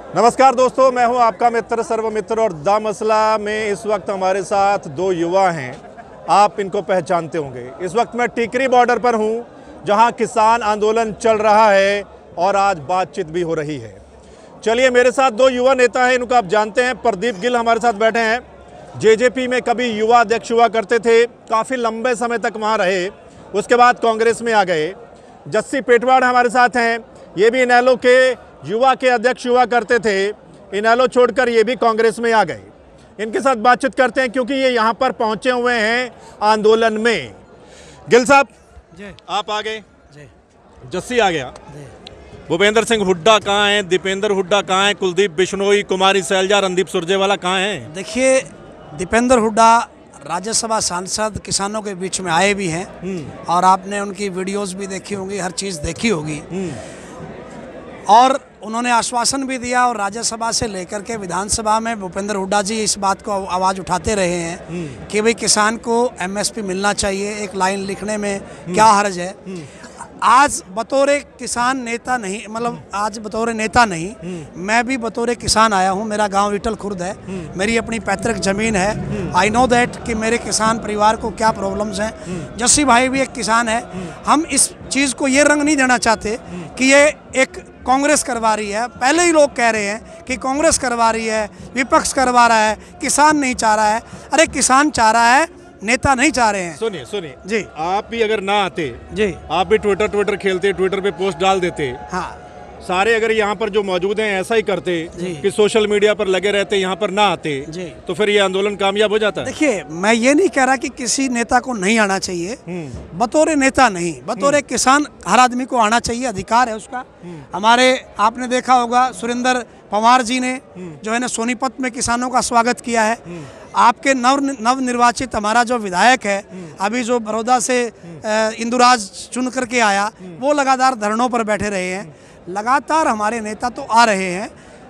नमस्कार दोस्तों, मैं हूं आपका मित्र सर्वमित्र और द मसला में इस वक्त हमारे साथ दो युवा हैं। आप इनको पहचानते होंगे। इस वक्त मैं टिकरी बॉर्डर पर हूं, जहां किसान आंदोलन चल रहा है और आज बातचीत भी हो रही है। चलिए, मेरे साथ दो युवा नेता हैं, इनको आप जानते हैं। प्रदीप गिल हमारे साथ बैठे हैं। जेजेपी में कभी युवा अध्यक्ष हुआ करते थे, काफ़ी लंबे समय तक वहाँ रहे, उसके बाद कांग्रेस में आ गए। जस्सी पेटवाड़ हमारे साथ हैं, ये भी इनेलो के युवा के अध्यक्ष हुआ करते थे, इनेलो छोड़कर ये भी कांग्रेस में आ गए। इनके साथ बातचीत करते हैं क्योंकि ये यहाँ पर पहुँचे हुए हैं आंदोलन में। गिल साहब जी, आप आ गए जी, जस्सी आ गया जी। भूपेंद्र सिंह हुड्डा कहाँ हैं? दीपेंद्र हुड्डा कहाँ हैं? कुलदीप बिश्नोई, कुमारी सैलजा, रणदीप सुरजेवाला कहाँ हैं? देखिए, दीपेंद्र हुड्डा राज्यसभा सांसद किसानों के बीच में आए भी हैं और आपने उनकी वीडियोस भी देखी होंगी, हर चीज़ देखी होगी। और उन्होंने आश्वासन भी दिया और राज्यसभा से लेकर के विधानसभा में भूपेंद्र हुड्डा जी इस बात को आवाज़ उठाते रहे हैं कि भाई किसान को एमएसपी मिलना चाहिए। एक लाइन लिखने में क्या हर्ज है। आज बतौर किसान नेता नहीं, मतलब आज बतौर नेता नहीं, मैं भी बतौर किसान आया हूँ। मेरा गांव विठल खुर्द है, मेरी अपनी पैतृक ज़मीन है। आई नो दैट कि मेरे किसान परिवार को क्या प्रॉब्लम्स हैं। जस्सी भाई भी एक किसान है। हम इस चीज़ को ये रंग नहीं देना चाहते कि ये एक कांग्रेस करवा रही है। पहले ही लोग कह रहे हैं कि कांग्रेस करवा रही है, विपक्ष करवा रहा है, किसान नहीं चाह रहा है। अरे किसान चाह रहा है, नेता नहीं चाह रहे हैं। सुनिए जी, आप भी अगर ना आते जी, आप भी ट्विटर खेलते, ट्विटर पे पोस्ट डाल देते, हाँ, सारे अगर यहाँ पर जो मौजूद हैं ऐसा ही करते कि सोशल मीडिया पर लगे रहते, यहाँ पर ना आते जी, तो फिर ये आंदोलन कामयाब हो जाता है। देखिए, मैं ये नहीं कह रहा कि किसी नेता को नहीं आना चाहिए। बतौर नेता नहीं, बतौर किसान हर आदमी को आना चाहिए, अधिकार है उसका। हमारे आपने देखा होगा सुरेंद्र पवार जी ने जो है ना सोनीपत में किसानों का स्वागत किया है। आपके नव निर्वाचित हमारा जो विधायक है, अभी जो बड़ौदा से इंदुराज चुन करके आया, वो लगातार धरनों पर बैठे रहे हैं। लगातार हमारे नेता तो आ रहे हैं,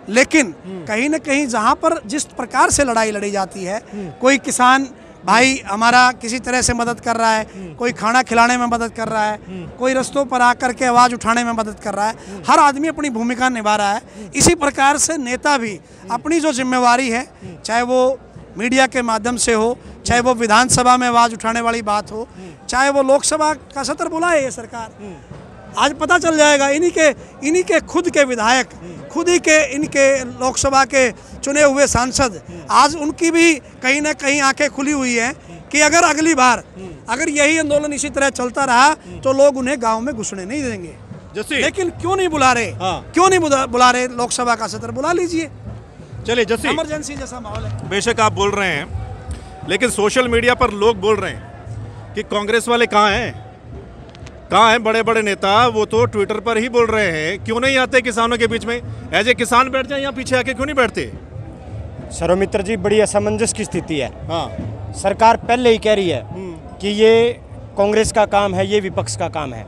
लेकिन कहीं न कहीं जहाँ पर जिस प्रकार से लड़ाई लड़ी जाती है, कोई किसान भाई हमारा किसी तरह से मदद कर रहा है, कोई खाना खिलाने में मदद कर रहा है, कोई रस्तों पर आकर के आवाज़ उठाने में मदद कर रहा है। हर आदमी अपनी भूमिका निभा रहा है। इसी प्रकार से नेता भी अपनी जो जिम्मेवारी है, चाहे वो मीडिया के माध्यम से हो, चाहे वो विधानसभा में आवाज़ उठाने वाली बात हो, चाहे वो लोकसभा का सत्र बुलाए ये सरकार, आज पता चल जाएगा। इन्हीं के खुद के विधायक, खुद ही के इनके लोकसभा के चुने हुए सांसद, आज उनकी भी कहीं ना कहीं आंखें खुली हुई हैं कि अगर अगली बार अगर यही आंदोलन इसी तरह चलता रहा तो लोग उन्हें गांव में घुसने नहीं देंगे। लेकिन क्यों नहीं बुला रहे? क्यों नहीं बुला रहे? लोकसभा का सत्र बुला लीजिए। चलिए जस्सी, इमरजेंसी जैसा माहौल है। बेशक आप बोल रहे हैं, लेकिन सोशल मीडिया पर लोग बोल रहे हैं कि कांग्रेस वाले कहाँ हैं? कहाँ हैं बड़े बड़े नेता? वो तो ट्विटर पर ही बोल रहे हैं। क्यों नहीं आते किसानों के बीच में? एज ए किसान बैठ जाए, यहाँ पीछे आके क्यों नहीं बैठते? सर्वमित्र जी, बड़ी असमंजस की स्थिति है। हाँ, सरकार पहले ही कह रही है कि ये कांग्रेस का काम है, ये विपक्ष का काम है।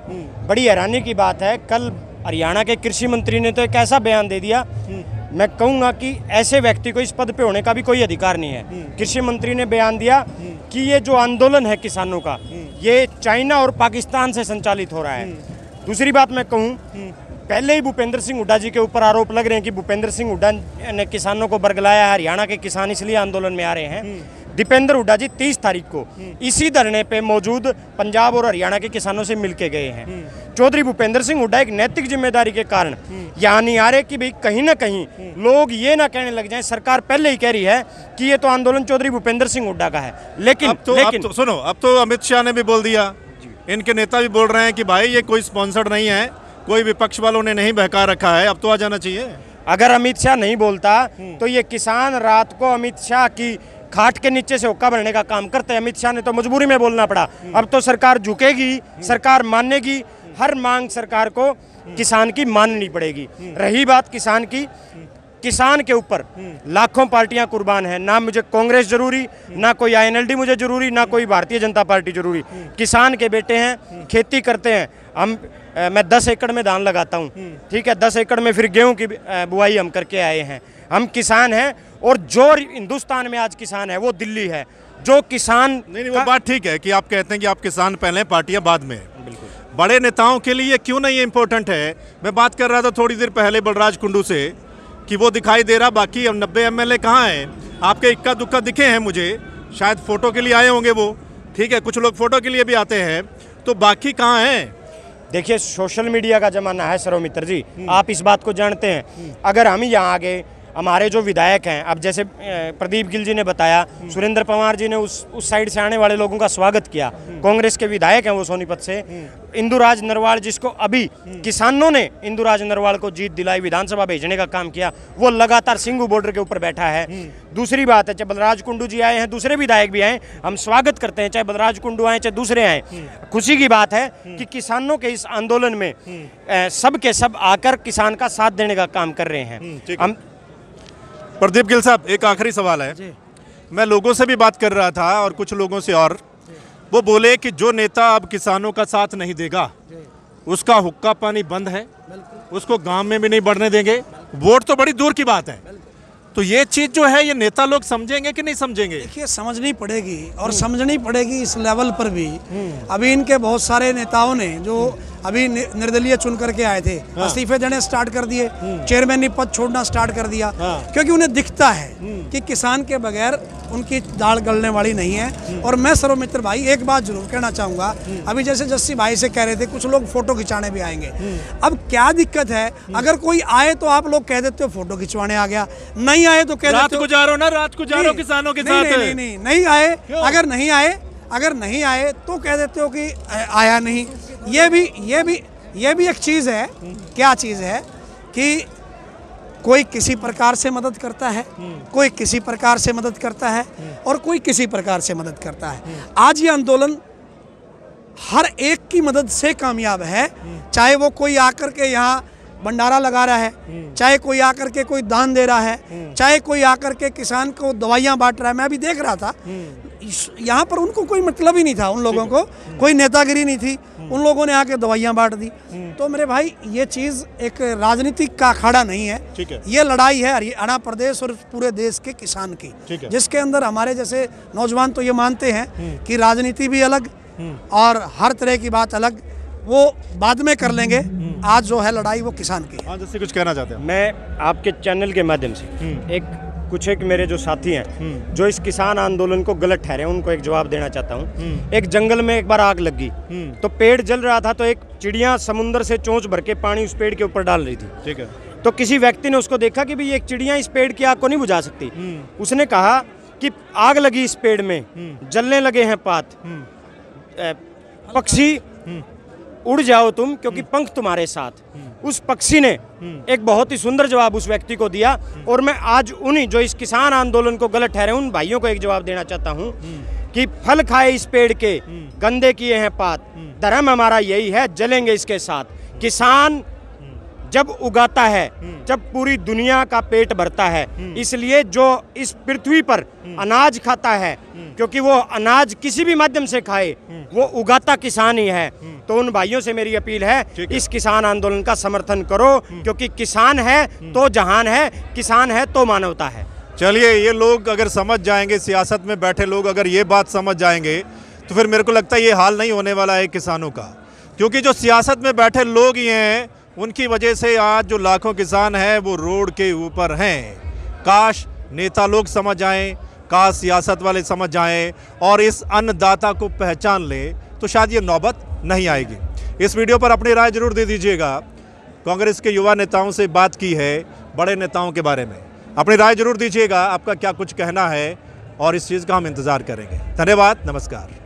बड़ी हैरानी की बात है, कल हरियाणा के कृषि मंत्री ने तो एक ऐसा बयान दे दिया, मैं कहूँगा कि ऐसे व्यक्ति को इस पद पे होने का भी कोई अधिकार नहीं है। कृषि मंत्री ने बयान दिया कि ये जो आंदोलन है किसानों का, ये चाइना और पाकिस्तान से संचालित हो रहा है। दूसरी बात मैं कहूँ, पहले ही भूपेंद्र सिंह हुड्डा जी के ऊपर आरोप लग रहे हैं कि भूपेंद्र सिंह हुड्डा ने किसानों को बरगलाया है, हरियाणा के किसान इसलिए आंदोलन में आ रहे हैं। दीपेंद्र हुड्डा जी 30 तारीख को इसी धरने पे मौजूद पंजाब और हरियाणा के किसानों से मिलके गए हैं। चौधरी भूपेंद्र सिंह हुड्डा एक नैतिक जिम्मेदारी के कारण यहाँ नहीं आ रहे कि भाई कहीं ना कहीं लोग ये ना कहने लग जाएं, सरकार पहले ही कह रही है कि ये तो आंदोलन चौधरी भूपेंद्र सिंह हुड्डा का है। लेकिन सुनो, अब तो अमित शाह ने भी बोल दिया, इनके नेता भी बोल रहे हैं कि भाई ये कोई स्पॉन्सर्ड नहीं है, कोई विपक्ष वालों ने नहीं बहका रखा है, अब तो आ जाना चाहिए। अगर अमित शाह नहीं बोलता तो ये किसान रात को अमित शाह की खाट के नीचे से हुक्का भरने का काम करते हैं। अमित शाह ने तो मजबूरी में बोलना पड़ा। अब तो सरकार झुकेगी, सरकार मानेगी, हर मांग सरकार को किसान की माननी पड़ेगी। रही बात किसान की, किसान के ऊपर लाखों पार्टियां कुर्बान हैं। ना मुझे कांग्रेस जरूरी, ना कोई आईएनएलडी मुझे जरूरी, ना कोई भारतीय जनता पार्टी जरूरी। किसान के बेटे हैं, खेती करते हैं। मैं 10 एकड़ में धान लगाता हूँ, ठीक है, 10 एकड़ में फिर गेहूं की बुआई हम करके आए हैं। हम किसान हैं, और जो हिंदुस्तान में आज किसान है वो दिल्ली है। जो किसान नहीं, वो बात ठीक है कि आप कहते हैं कि आप किसान पहले, पार्टियां बाद में। बिल्कुल, बड़े नेताओं के लिए क्यों नहीं इम्पोर्टेंट है? मैं बात कर रहा था थोड़ी देर पहले बलराज कुंडू से कि वो दिखाई दे रहा, बाकी 90 एमएलए कहाँ हैं? आपके इक्का दुक्का दिखे हैं मुझे, शायद फ़ोटो के लिए आए होंगे वो, ठीक है, कुछ लोग फ़ोटो के लिए भी आते हैं, तो बाकी कहाँ हैं? देखिए, सोशल मीडिया का ज़माना है सर्वमित्र जी, आप इस बात को जानते हैं। अगर हम यहाँ आगे हमारे जो विधायक हैं, अब जैसे प्रदीप गिल जी ने बताया, सुरेंद्र पवार जी ने उस साइड से आने वाले लोगों का स्वागत किया, कांग्रेस के विधायक हैं वो सोनीपत से, इंदुराज नरवाल जिसको अभी किसानों ने इंदुराज नरवाल को जीत दिलाई, विधानसभा भेजने का काम किया, वो लगातार सिंघू बॉर्डर के ऊपर बैठा है। दूसरी बात है, चाहे बलराज कुंडू जी आए हैं, दूसरे विधायक भी आए, हम स्वागत करते हैं, चाहे बलराज कुंडू आए चाहे दूसरे आए। खुशी की बात है कि किसानों के इस आंदोलन में सब के सब आकर किसान का साथ देने का काम कर रहे हैं। हम प्रदीप गिल साहब, एक आखिरी सवाल है, मैं लोगों से भी बात कर रहा था और कुछ लोगों से, और वो बोले कि जो नेता अब किसानों का साथ नहीं देगा उसका हुक्का पानी बंद है, उसको गांव में भी नहीं बढ़ने देंगे, वोट तो बड़ी दूर की बात है। तो ये चीज़ जो है, ये नेता लोग समझेंगे कि नहीं समझेंगे? देखिए, समझनी पड़ेगी और समझनी पड़ेगी इस लेवल पर भी। अभी इनके बहुत सारे नेताओं ने जो अभी निर्दलीय चुन करके आए थे, इस्तीफे देने स्टार्ट कर दिए, चेयरमैन पद छोड़ना स्टार्ट कर दिया, क्योंकि उन्हें दिखता है कि किसान के बगैर उनकी दाल गलने वाली नहीं है। और मैं सर्वमित्र भाई एक बात जरूर कहना चाहूँगा, अभी जैसे जस्सी भाई से कह रहे थे कुछ लोग फोटो खिंचाने भी आएंगे, अब क्या दिक्कत है? अगर कोई आए तो आप लोग कह देते हो फोटो खिंचवाने आ गया, नहीं आए तो कह देते हो गुजारो ना, रात गुजारो किसानों के साथ। नहीं आए, अगर नहीं आए तो कह देते हो कि आया नहीं। ये भी एक चीज़ है। क्या चीज़ है कि कोई किसी प्रकार से मदद करता है, कोई किसी प्रकार से मदद करता है, और कोई किसी प्रकार से मदद करता है। आज ये आंदोलन हर एक की मदद से कामयाब है, चाहे वो कोई आकर के यहाँ भंडारा लगा रहा है, चाहे कोई आकर के कोई दान दे रहा है, चाहे कोई आकर के किसान को दवाइयाँ बांट रहा है। मैं अभी देख रहा था, यहाँ पर उनको कोई मतलब ही नहीं था, उन लोगों को कोई नेतागिरी नहीं थी, उन लोगों ने आके दवाइयाँ बांट दी। तो मेरे भाई, ये चीज़ एक राजनीतिक का अखाड़ा नहीं है, ये लड़ाई है हरियाणा प्रदेश और पूरे देश के किसान की, जिसके अंदर हमारे जैसे नौजवान तो ये मानते हैं कि राजनीति भी अलग और हर तरह की बात अलग, वो बाद में कर लेंगे। आज जो है लड़ाई वो किसान की। हाँ, जैसे कुछ कहना चाहते हैं? मैं आपके चैनल के माध्यम से एक मेरे जो साथी हैं जो इस किसान आंदोलन को गलत ठहरे, उनको एक जवाब देना चाहता हूँ। एक जंगल में एक बार आग लगी, तो पेड़ जल रहा था, तो एक चिड़िया समुद्र से चोंच भर के पानी उस पेड़ के ऊपर डाल रही थी, ठीक है। तो किसी व्यक्ति ने उसको देखा कि भाई एक चिड़िया इस पेड़ की आग को नहीं बुझा सकती। उसने कहा कि आग लगी इस पेड़ में, जलने लगे हैं पात, पक्षी उड़ जाओ तुम, क्योंकि पंख तुम्हारे साथ। उस पक्षी ने एक बहुत ही सुंदर जवाब उस व्यक्ति को दिया, और मैं आज उन्हीं जो इस किसान आंदोलन को गलत ठहरे उन भाइयों को एक जवाब देना चाहता हूं कि फल खाए इस पेड़ के, गंदे किए हैं पात, धर्म हमारा यही है, जलेंगे इसके साथ। किसान जब उगाता है, जब पूरी दुनिया का पेट भरता है, इसलिए जो इस पृथ्वी पर अनाज खाता है, क्योंकि वो अनाज किसी भी माध्यम से खाए, वो उगाता किसान ही है। तो उन भाइयों से मेरी अपील है, इस किसान आंदोलन का समर्थन करो, क्योंकि किसान है तो जहान है, किसान है तो मानवता है। चलिए, ये लोग अगर समझ जाएंगे, सियासत में बैठे लोग अगर ये बात समझ जाएंगे, तो फिर मेरे को लगता है ये हाल नहीं होने वाला है किसानों का, क्योंकि जो सियासत में बैठे लोग ही हैं, उनकी वजह से आज जो लाखों किसान हैं वो रोड के ऊपर हैं। काश नेता लोग समझ आएं, काश सियासत वाले समझ आएं और इस अन्नदाता को पहचान लें, तो शायद ये नौबत नहीं आएगी। इस वीडियो पर अपनी राय जरूर दे दीजिएगा। कांग्रेस के युवा नेताओं से बात की है, बड़े नेताओं के बारे में अपनी राय जरूर दीजिएगा, आपका क्या कुछ कहना है, और इस चीज़ का हम इंतज़ार करेंगे। धन्यवाद, नमस्कार।